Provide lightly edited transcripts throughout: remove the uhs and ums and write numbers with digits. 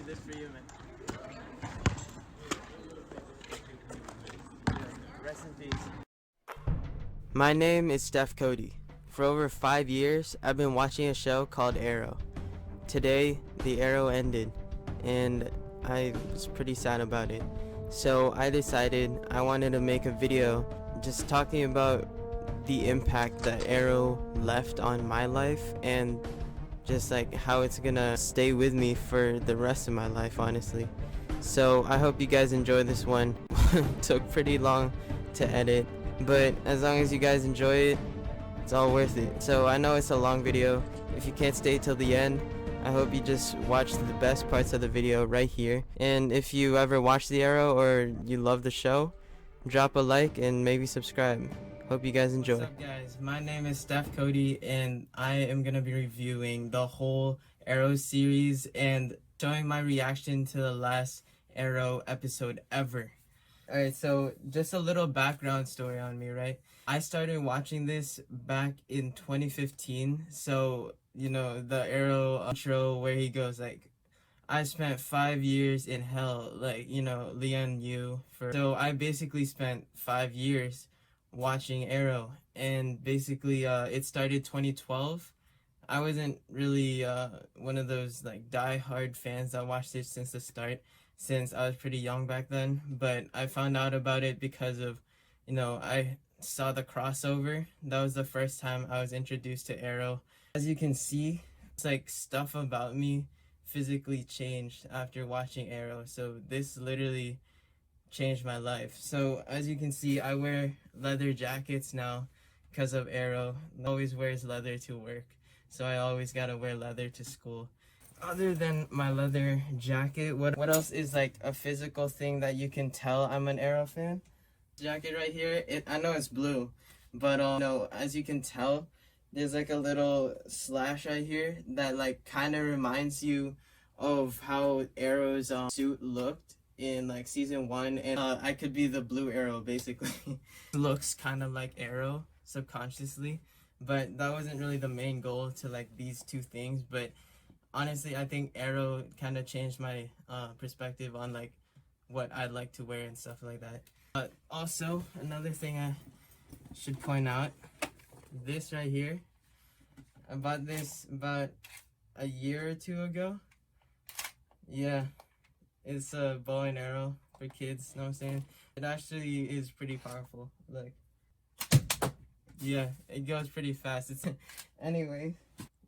read this for you, man. Rest in peace. My name is Steph Cody. For over 5 years, I've been watching a show called Arrow. Today, the Arrow ended, and I was pretty sad about it. So I decided I wanted to make a video just talking about the impact that Arrow left on my life and just like how it's gonna stay with me for the rest of my life, honestly. So I hope you guys enjoy this one. Took pretty long to edit, but as long as you guys enjoy it, it's all worth it. So I know it's a long video. If you can't stay till the end, I hope you just watch the best parts of the video right here. And if you ever watch the Arrow or you love the show, drop a like and maybe subscribe. Hope you guys enjoy. What's up, guys? My name is Steph Cody, and I am gonna be reviewing the whole Arrow series and showing my reaction to the last Arrow episode ever. Alright, so just a little background story on me, right? I started watching this back in 2015, so, you know, the Arrow intro where he goes like, I spent 5 years in hell, like, you know, Leon Yu. So I basically spent 5 years watching Arrow, and basically it started 2012. I wasn't really one of those like die-hard fans that watched it since the start, since I was pretty young back then, but I found out about it because of, you know, I saw the crossover. That was the first time I was introduced to Arrow. As you can see, it's like stuff about me physically changed after watching Arrow, so this literally changed my life. So as you can see, I wear leather jackets now because of Arrow. Always wears leather to work, so I always gotta wear leather to school. Other than my leather jacket, what else is like a physical thing that you can tell I'm an Arrow fan? Jacket right here, I know it's blue, but no, as you can tell, there's like a little slash right here that like kind of reminds you of how Arrow's suit looked in like season 1, and I could be the blue Arrow basically. Looks kind of like Arrow subconsciously, but that wasn't really the main goal to like these two things. But honestly, I think Arrow kind of changed my perspective on like what I'd like to wear and stuff like that. But also another thing I should point out, this right here, I bought this about a year or two ago. Yeah, it's a bow and arrow for kids, know what I'm saying? It actually is pretty powerful. Like, yeah, it goes pretty fast. Anyway,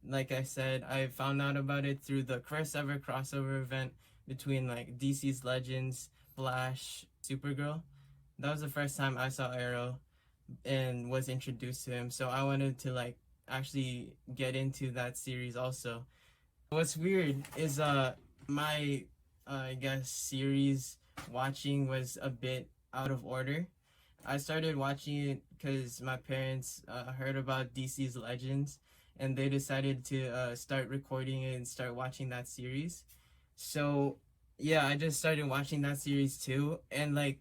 like I said, I found out about it through the first ever crossover event between like DC's Legends, Flash, Supergirl. That was the first time I saw Arrow and was introduced to him, so I wanted to like actually get into that series also. What's weird is my I guess series watching was a bit out of order. I started watching it because my parents heard about DC's Legends, and they decided to start recording it and start watching that series. So yeah, I just started watching that series too, and like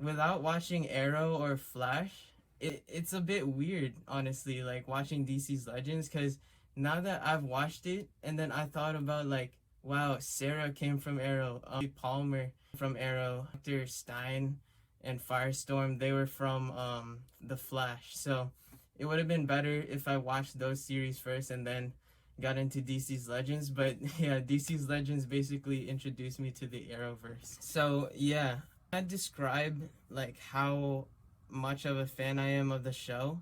without watching Arrow or Flash, it's a bit weird, honestly, like watching DC's Legends, because now that I've watched it, and then I thought about like, wow, Sarah came from Arrow, Palmer from Arrow, Dr. Stein and Firestorm, they were from The Flash. So it would have been better if I watched those series first and then got into DC's Legends. But yeah, DC's Legends basically introduced me to the Arrowverse. So yeah, I describe like how much of a fan I am of the show.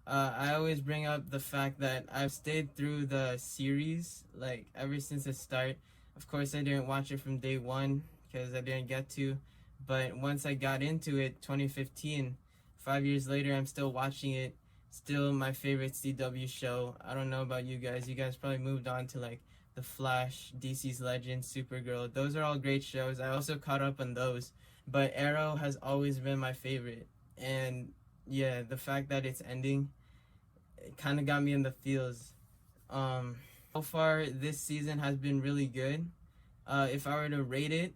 I always bring up the fact that I've stayed through the series like ever since the start. Of course, I didn't watch it from day one because I didn't get to, but once I got into it, 2015, 5 years later, I'm still watching it. Still my favorite CW show. I don't know about you guys. You guys probably moved on to like The Flash, DC's Legends, Supergirl. Those are all great shows. I also caught up on those, but Arrow has always been my favorite. And yeah, the fact that it's ending, it kind of got me in the feels. So far this season has been really good. If I were to rate it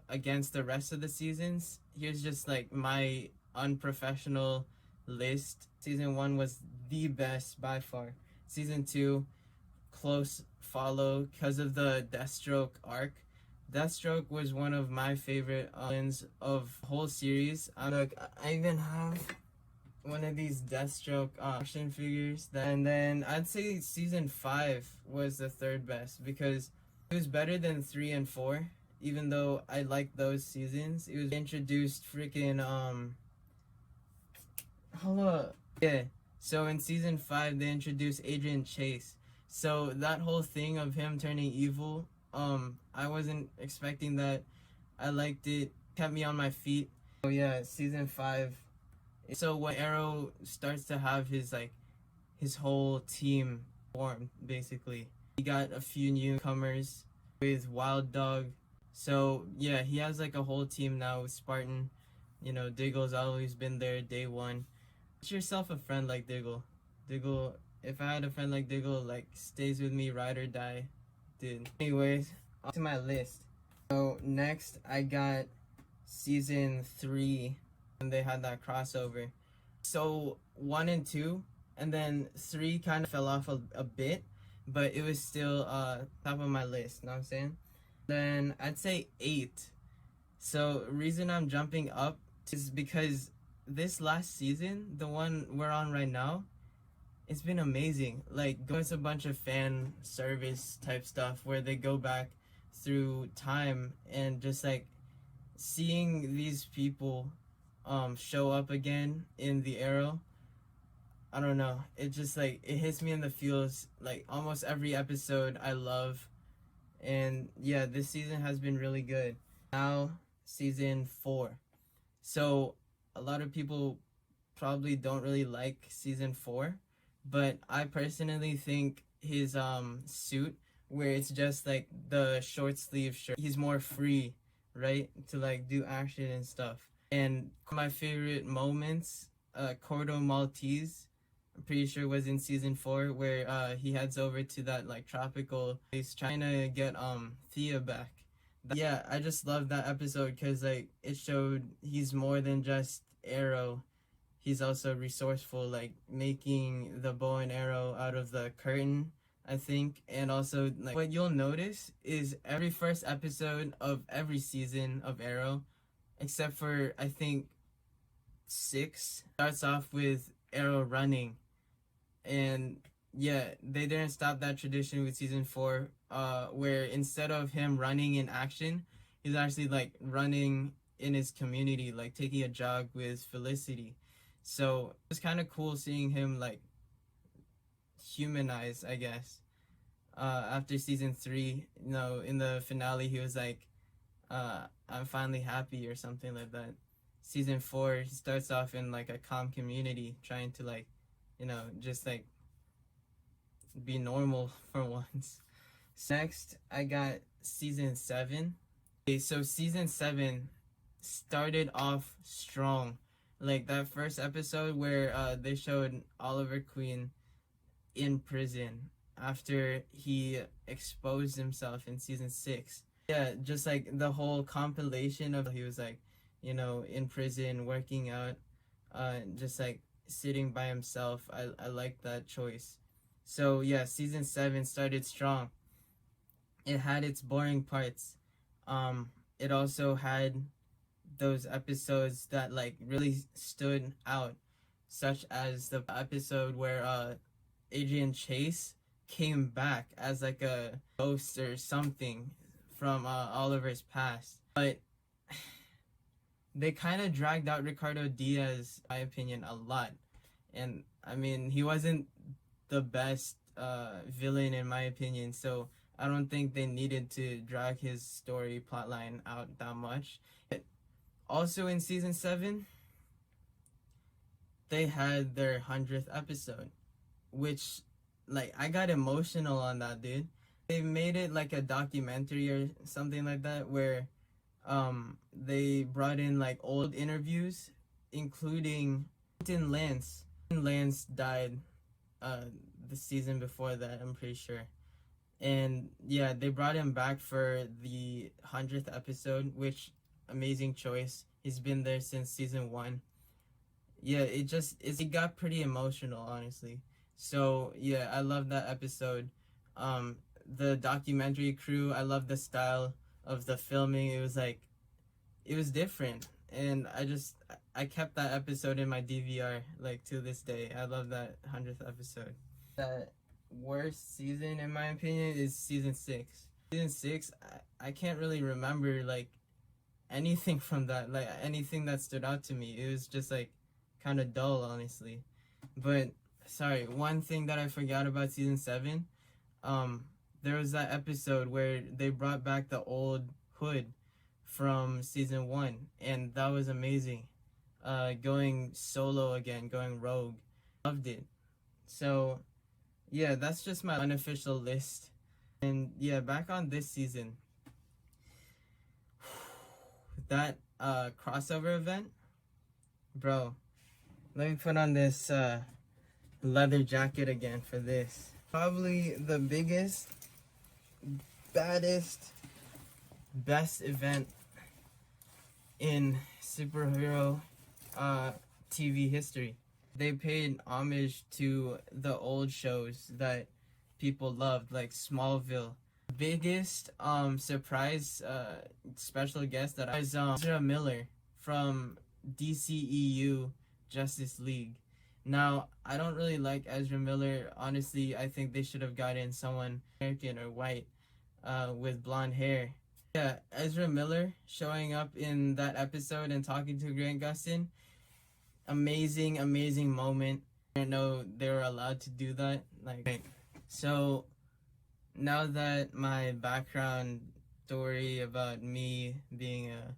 against the rest of the seasons, here's just like my unprofessional list. Season 1 was the best by far. Season 2, close follow because of the Deathstroke arc. Deathstroke was one of my favorite villains of the whole series. Look, I even have one of these Deathstroke action figures. And then I'd say season 5 was the third best because it was better than 3 and 4. Even though I liked those seasons, it was introduced freaking hold up. Yeah. So in season 5 they introduced Adrian Chase. So that whole thing of him turning evil, I wasn't expecting that. I liked it. Kept me on my feet. So yeah, season 5. So when Arrow starts to have his whole team formed, basically. He got a few newcomers with Wild Dog. So yeah, he has like a whole team now with Spartan. You know, Diggle's always been there day one. Get yourself a friend like Diggle. Diggle, if I had a friend like Diggle, like stays with me, ride or die, dude. Anyways, on to my list. So next I got season 3, and they had that crossover. So 1 and 2, and then 3 kind of fell off a bit, but it was still top of my list. You know what I'm saying? Then I'd say 8. So reason I'm jumping up is because this last season, the one we're on right now, it's been amazing. Like, going to a bunch of fan service type stuff where they go back through time and just like seeing these people show up again in the Arrow. I don't know. It just like it hits me in the feels. Like almost every episode I love. And yeah, this season has been really good. Now season 4. So a lot of people probably don't really like season 4, but I personally think his suit, where it's just like the short sleeve shirt, he's more free, right, to like do action and stuff. And my favorite moments, Cordo Maltese, I'm pretty sure was in season 4, where he heads over to that like tropical place trying to get Thea back. Yeah, I just love that episode because like it showed he's more than just Arrow. He's also resourceful, like making the bow and arrow out of the curtain, I think. And also like what you'll notice is every first episode of every season of Arrow, except for I think 6, starts off with Arrow running. And yeah, they didn't stop that tradition with season 4, where instead of him running in action, he's actually like running in his community, like taking a jog with Felicity. So it was kind of cool seeing him like humanized, I guess. After season 3, you know, in the finale, he was like, "I'm finally happy" or something like that. Season 4, he starts off in like a calm community, trying to like, you know, just like be normal for once. Next, I got season 7. Okay, so season 7 started off strong. Like that first episode where they showed Oliver Queen in prison after he exposed himself in season 6. Yeah, just like the whole compilation of he was like, you know, in prison working out, just like sitting by himself. I like that choice. So yeah, season 7 started strong. It had its boring parts. It also had those episodes that like really stood out, such as the episode where Adrian Chase came back as like a ghost or something from Oliver's past. But they kind of dragged out Ricardo Diaz, in my opinion, a lot. And I mean, he wasn't the best villain in my opinion, so I don't think they needed to drag his story plotline out that much. Also in season 7, they had their 100th episode, which like I got emotional on that, dude. They made it like a documentary or something like that where they brought in like old interviews, including Lance. Lance died the season before that, I'm pretty sure. And yeah, they brought him back for the 100th episode, which amazing choice. He's been there since season 1. Yeah, it got pretty emotional, honestly. So yeah, I love that episode. the documentary crew. I love the style of the filming. It was like it was different, and I kept that episode in my DVR like to this day. I love that 100th episode. That worst season in my opinion is season 6. Season 6, I can't really remember like anything from that, like anything that stood out to me. It was just like kind of dull, honestly. But sorry, one thing that I forgot about season 7, there was that episode where they brought back the old hood from season 1, and that was amazing. Going solo again, going rogue. Loved it. So yeah, that's just my unofficial list. And yeah, back on this season, that crossover event, bro. Let me put on this leather jacket again for this. Probably the biggest, baddest, best event in superhero TV history. They paid homage to the old shows that people loved, like Smallville. Biggest surprise special guest that I was Ezra Miller from DCEU Justice League. Now, I don't really like Ezra Miller. Honestly, I think they should have gotten someone American or white with blonde hair. Yeah, Ezra Miller showing up in that episode and talking to Grant Gustin. Amazing, amazing moment. I didn't know they were allowed to do that. Like, so now that my background story about me being a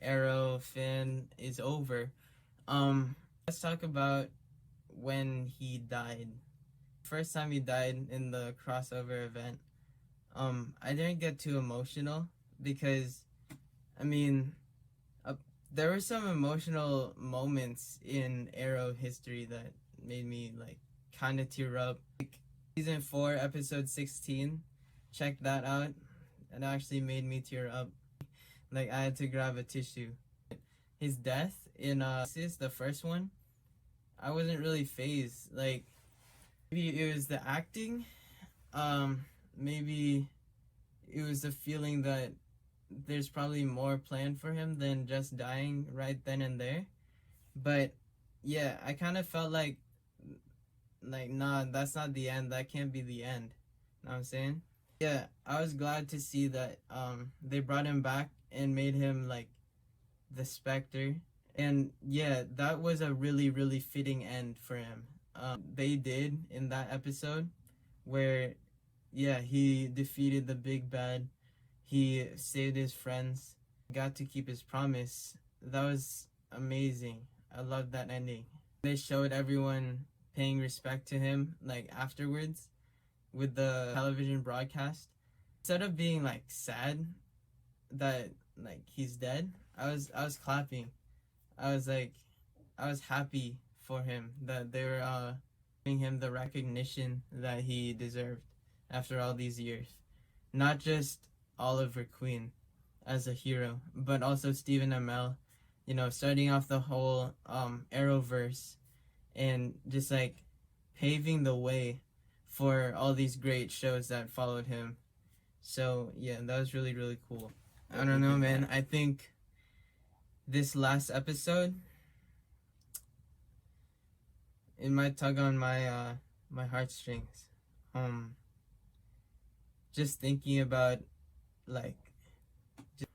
Arrow fan is over, let's talk about when he died. First time he died in the crossover event. I didn't get too emotional because, I mean, there were some emotional moments in Arrow history that made me like kind of tear up. Like, season 4, episode 16, check that out. It actually made me tear up. Like I had to grab a tissue. His death in the first one, I wasn't really phased. Like maybe it was the acting, maybe it was the feeling that there's probably more planned for him than just dying right then and there. But yeah, I kind of felt like nah, that's not the end. That can't be the end. Know what I'm saying? Yeah, I was glad to see that they brought him back and made him like the Spectre. And yeah, that was a really, really fitting end for him. They did in that episode where, yeah, he defeated the big bad. He saved his friends, got to keep his promise. That was amazing. I loved that ending. They showed everyone paying respect to him, like afterwards, with the television broadcast. Instead of being like sad that like he's dead, I was clapping. I was like, I was happy for him that they were giving him the recognition that he deserved after all these years. Not just Oliver Queen as a hero, but also Stephen Amell, you know, starting off the whole Arrowverse and just like paving the way for all these great shows that followed him. So yeah, that was really, really cool. I don't know, man. I think this last episode, it might tug on my my heartstrings. Just thinking about like you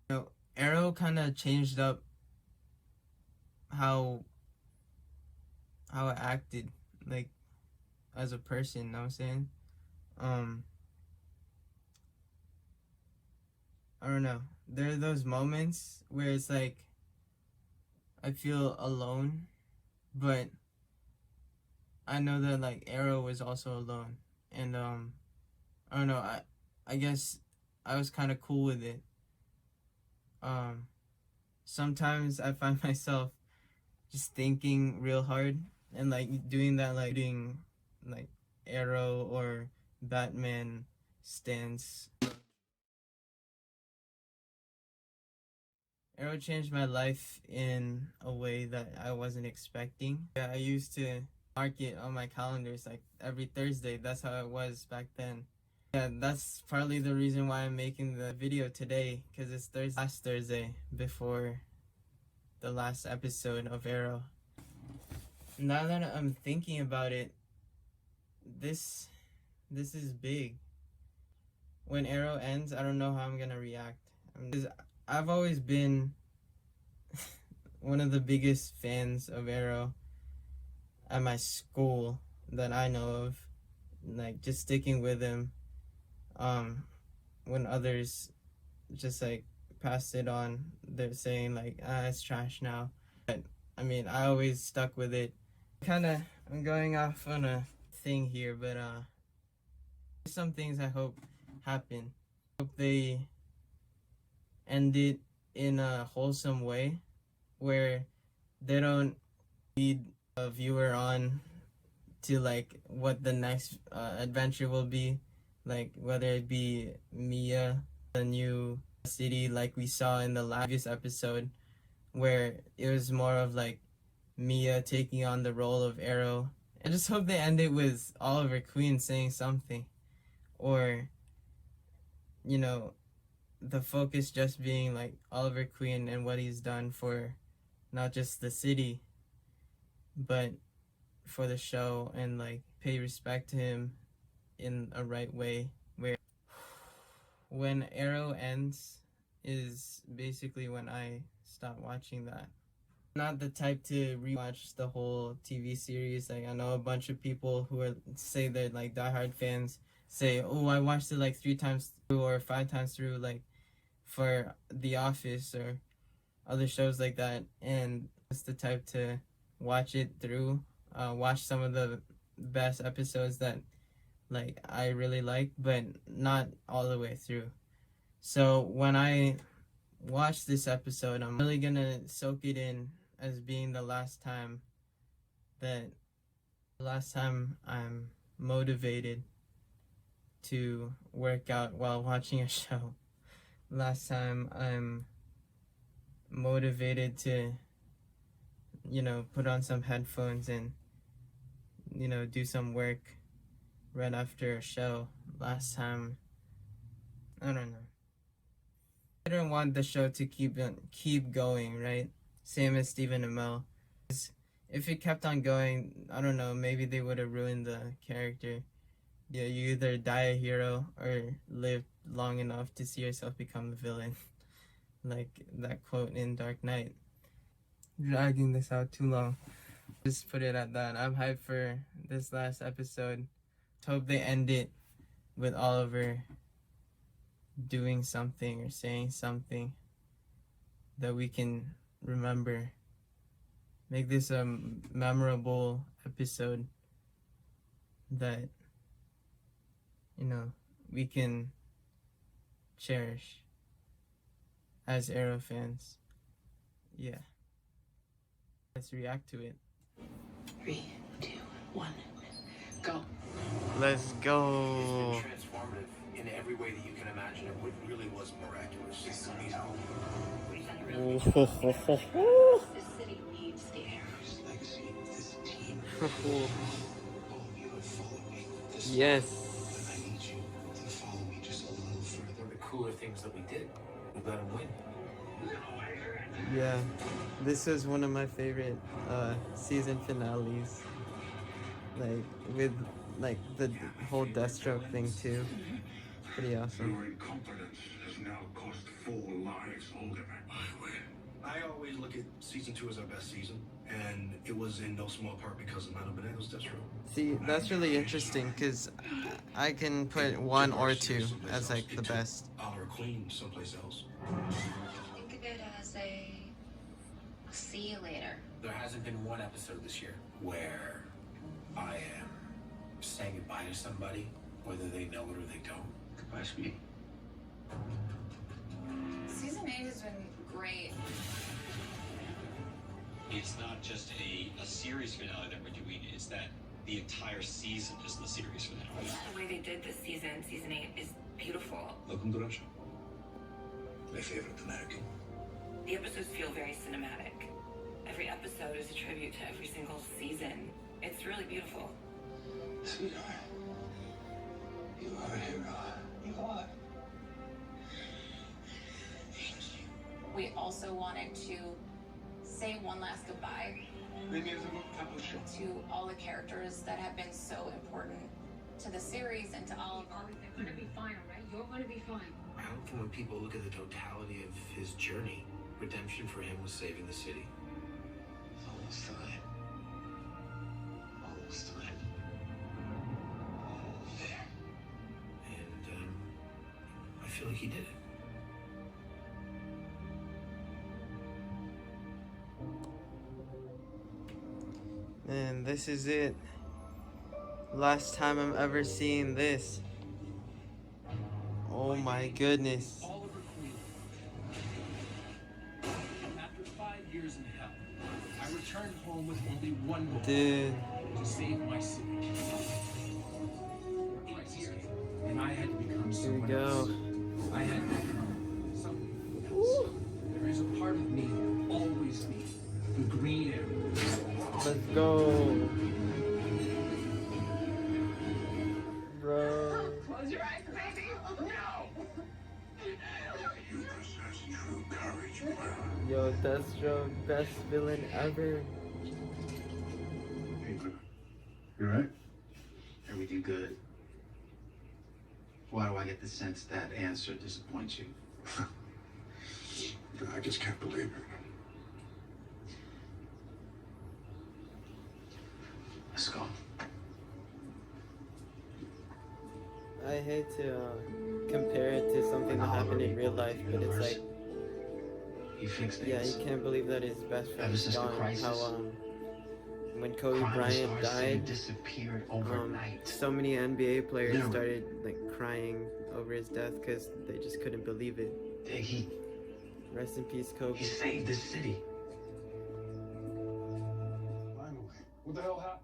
know, Arrow kind of changed up how I acted like as a person, you know what I'm saying? I don't know. There are those moments where it's like I feel alone, but I know that like Arrow was also alone, and I don't know. I guess I was kind of cool with it. Um, Sometimes I find myself just thinking real hard and like doing that, like doing like Arrow or Batman stance. Arrow changed my life in a way that I wasn't expecting. Yeah, I used to mark it on my calendars like every Thursday. That's how it was back then. Yeah, that's partly the reason why I'm making the video today, because it's last Thursday before the last episode of Arrow. Now that I'm thinking about it, this is big. When Arrow ends, I don't know how I'm gonna react. Because I've always been one of the biggest fans of Arrow at my school that I know of. Like, just sticking with him when others just like passed it on, they're saying like, it's trash now. But I mean, I always stuck with it. I'm going off on a thing here, but some things I hope happen. I hope they end it in a wholesome way where they don't lead a viewer on to like what the next adventure will be, like whether it be Mia, the new city like we saw in the last episode, where it was more of like Mia taking on the role of Arrow. I just hope they end it with Oliver Queen saying something, or you know, the focus just being like Oliver Queen and what he's done for not just the city but for the show, and like pay respect to him in a right way, where when Arrow ends is basically when I stop watching that. Not the type to rewatch the whole TV series. Like, I know a bunch of people who say they're like diehard fans say, oh, I watched it like 3 times through or 5 times through, like for The Office or other shows like that. And it's the type to watch it through, watch some of the best episodes that like I really like, but not all the way through. So when I watch this episode, I'm really gonna soak it in as being the last time I'm motivated to work out while watching a show. Last time I'm motivated to, put on some headphones and, do some work right after a show. Last time, I don't know. I don't want the show to keep going, right? Same as Stephen Amell. If it kept on going, I don't know, maybe they would have ruined the character. Yeah, you either die a hero or live long enough to see yourself become the villain. Like that quote in Dark Knight. Dragging this out too long. Just put it at that. I'm hyped for this last episode. Hope they end it with Oliver doing something or saying something that we can remember. Make this a memorable episode that, we can cherish as Arrow fans. Yeah. Let's react to it. 3, 2, 1, go. Let's go. It's been transformative in every way that you can imagine. It really was miraculous. This city needs the Arrow's Legacy, this team. all of you have followed me this Yes. I need you to follow me just a little further. The cooler things that we did, we let him win. Yeah. This was one of my favorite season finales. Like with like the whole Deathstroke thing too. Pretty awesome. Your incompetence has now cost 4 lives, Alderman. I win. I always look at season 2 as our best season, and it was in no small part because of Mano Benedo's Deathstroke. See, that's really interesting because I can put 1 or 2 as like the best. Oliver Queen someplace else. Think of it as a see you later. There hasn't been one episode this year where I am saying goodbye to somebody, whether they know it or they don't. Goodbye, sweetie. Season 8 has been great. It's not just a series finale that we're doing, it's that the entire season is the series finale. The way they did this season, season 8, is beautiful. Welcome to Russia. My favorite American. The episodes feel very cinematic. Every episode is a tribute to every single season. It's really beautiful. Sweetheart, you are a hero. You are. We also wanted to say one last goodbye to all the characters that have been so important to the series and to all of our. They're gonna be fine, all right? You're gonna be fine. I hope that when people look at the totality of his journey, redemption for him was saving the city. It's almost time. Almost time. Almost there. And I feel like he did it. And this is it. Last time I'm ever seeing this. Oh my goodness. Oliver Queen. After 5 years in hell, I returned home with only one goal. Dude. To save my city. 8 years, and I had to become Here we someone go. else. I had to become someone else. There is a part of me, always me, the green arrow. Let's go. Bro. Close your eyes, baby. No! You possess true courage, brother. Yo, Deathstroke, best villain ever. Hey, brother. You alright? Everything good? Why do I get the sense that answer disappoints you? I just can't believe it. Let's go. I hate to compare it to something that happened in real life, but it's like, He fixed yeah, things. you can't believe that his best friend Ever is since the gone. crisis, How when Kobe Crime Bryant stars seem died, disappeared overnight. so many NBA players Literally. started like crying over his death because they just couldn't believe it. He Rest in peace, Kobe. saved this city. Finally. What the hell happened?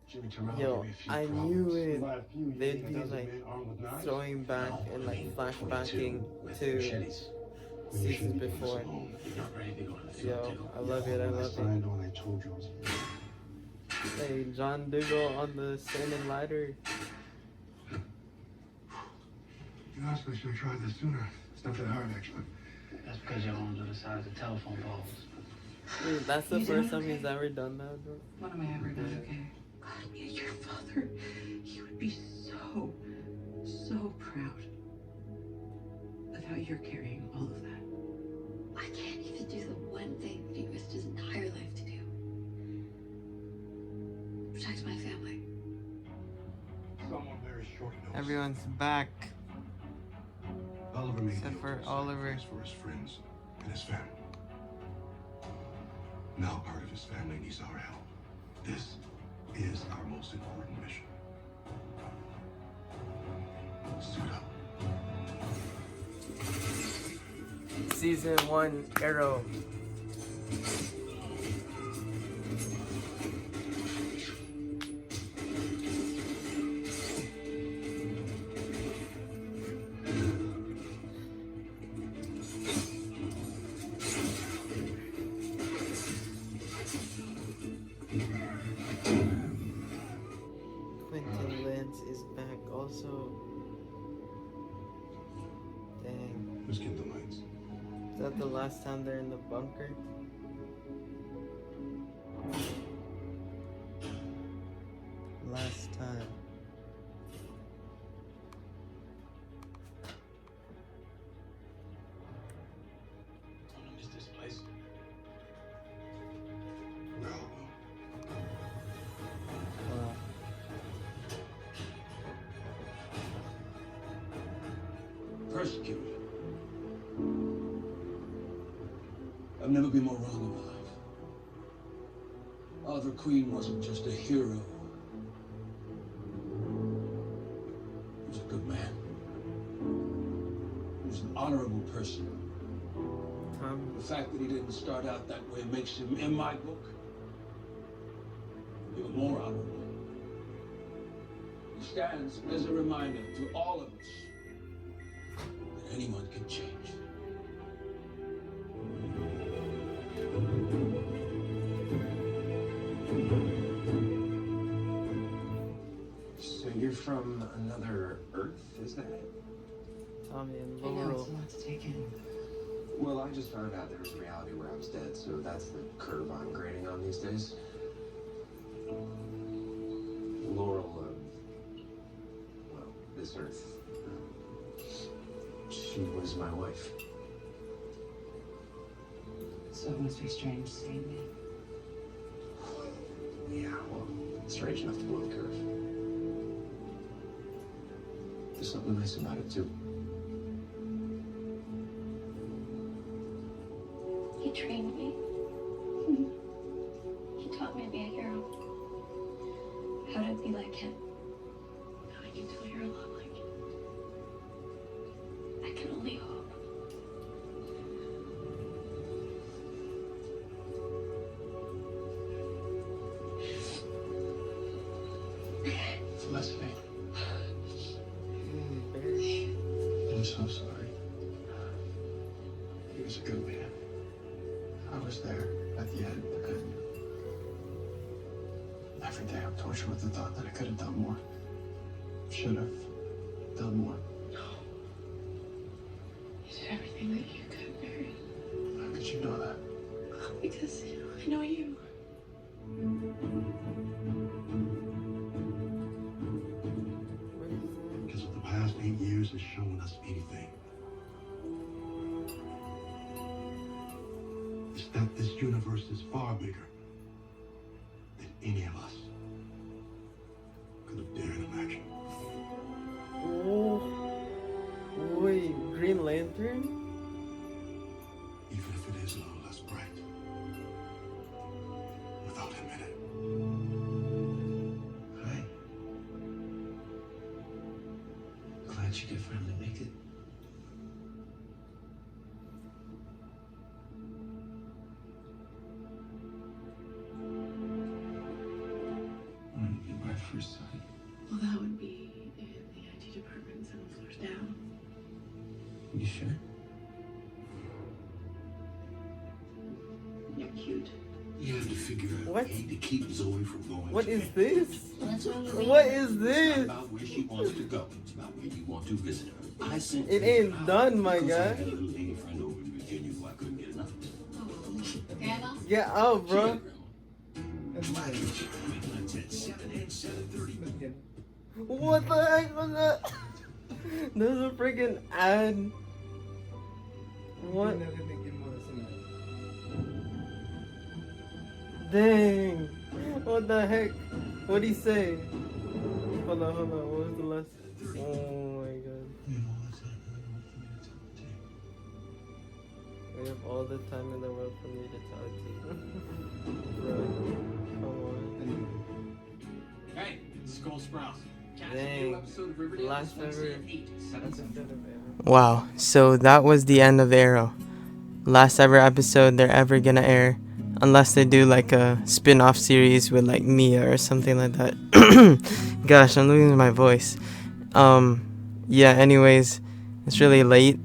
Jimmy Terrell Yo, gave me a few I problems. knew it. By a few, you They'd mean a be dozen like men armed with knives? throwing back and like flashbacking With to machetes. seasons before. You're not ready to go to the field, Yo, Diggle. I love it. I When I love it. signed on, I told you I was. Hey, John Diggle on the salmon ladder. You asked me, should have tried this sooner. It's not that hard, actually. That's because your arms are the size of telephone poles. Dude, that's the You first doing time he's okay? ever done that, bro. What am I ever not okay? God, your father, he would be so, so proud of how you're carrying all of that. I can't even do the one thing that he risked his entire life to do. Protect my family. Someone very short notice. Everyone's back. Oliver made Except the for ultimate Oliver. sacrifice for his friends and his family. Now part of his family needs our help. This is our most important mission. Suit up. Season 1 Arrow. Quentin Lance is back also. Dang. Who's Kindle Lights? Is that the last time they're in the bunker? Last time. Don't miss this place. Well, Wow. Persecuted. I've never been more wrong in my life. Oliver Queen wasn't just a hero. He was a good man. He was an honorable person. The fact that he didn't start out that way makes him, in my book, even more honorable. He stands as a reminder to all of us that anyone can change. another Earth, is that it? Tommy and I know Laurel. it's a lot to take in. Well, I just found out there was a reality where I was dead, so that's the curve I'm grading on these days. Laurel, well, this Earth, she was my wife. So it must be strange seeing me. Yeah, well, strange enough to blow the curve. There's something nice about it, too. He trained me. He taught me to be a hero. How to be like him. I can tell you're a lot like him. I can only hope. Felicity. I'm so sorry. He was a good man. I was there at the end, and every day I'm tortured with the thought that I could have done more. Should have done more. You did everything that you could, Barry. How could you know that? Because I know you. Because if the past 8 years has shown us anything, it's that this universe is far bigger than any of us could have dared imagine. Oh, wait, Green Lantern? Even if it is a little less bright. Without him in it. Hi. Glad you could finally make it. When did you my first son? Well, that would be in the IT department 7 floors down. You sure? You're cute. You have to figure out What? a way to keep Zoe from going. What to is bed. this? That's what What is It's this? not about where she wants to go. It's about where you want to visit her. I sent It her ain't out done, my because I guy. had a little lady friend over in Virginia who I couldn't get enough of. Grandma? Get out, bro. Weeknights at 7 and 7:30. What the heck was that? There's a freaking ad. What? Dang. What the heck? What'd he say? Hold on. What was the last? Oh my god. We have all the time in the world for me to talk to you. Bro, come on. Hey, it's Cole Sprouse. Catch a Dang. new episode of Riverdale Last this Wednesday ever at 8, 7 Central. Wow, so that was the end of Arrow. Last ever episode they're ever gonna air. Unless they do like a spin-off series with like Mia or something like that. Gosh, I'm losing my voice. Yeah, anyways, it's really late.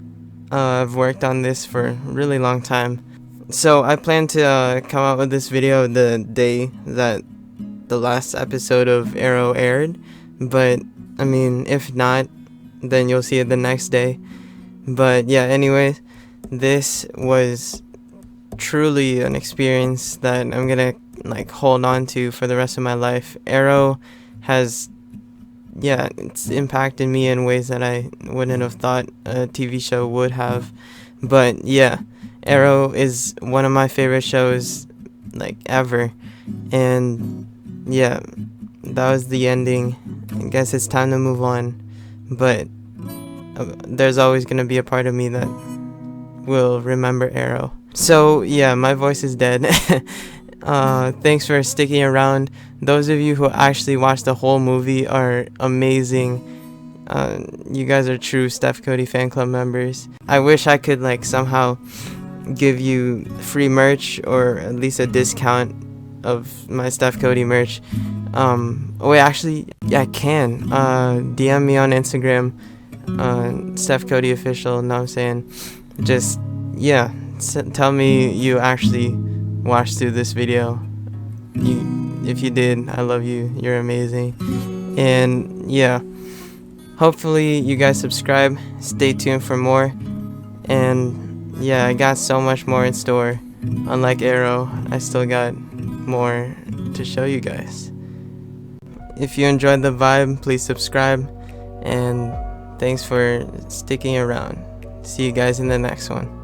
I've worked on this for a really long time. So I plan to come out with this video the day that the last episode of Arrow aired. But, I mean, if not, then you'll see it the next day. But yeah, anyways, this was truly an experience that I'm gonna like hold on to for the rest of my life. Arrow has, yeah, it's impacted me in ways that I wouldn't have thought a TV show would have. But yeah, Arrow is one of my favorite shows like ever. And yeah, that was the ending. I guess it's time to move on. But there's always gonna be a part of me that will remember Arrow. So yeah, my voice is dead. Thanks for sticking around. Those of you who actually watched the whole movie are amazing. You guys are true Steph Cody fan club members. I wish I could like somehow give you free merch or at least a discount of my Steph Cody merch. Wait, actually, yeah, I can. DM me on Instagram, Steph Cody official. Know what I'm saying? Just yeah, tell me you actually watched through this video. If you did, I love you. You're amazing. And yeah, hopefully you guys subscribe. Stay tuned for more. And yeah, I got so much more in store. Unlike Arrow, I still got more to show you guys. If you enjoyed the vibe, please subscribe. And thanks for sticking around. See you guys in the next one.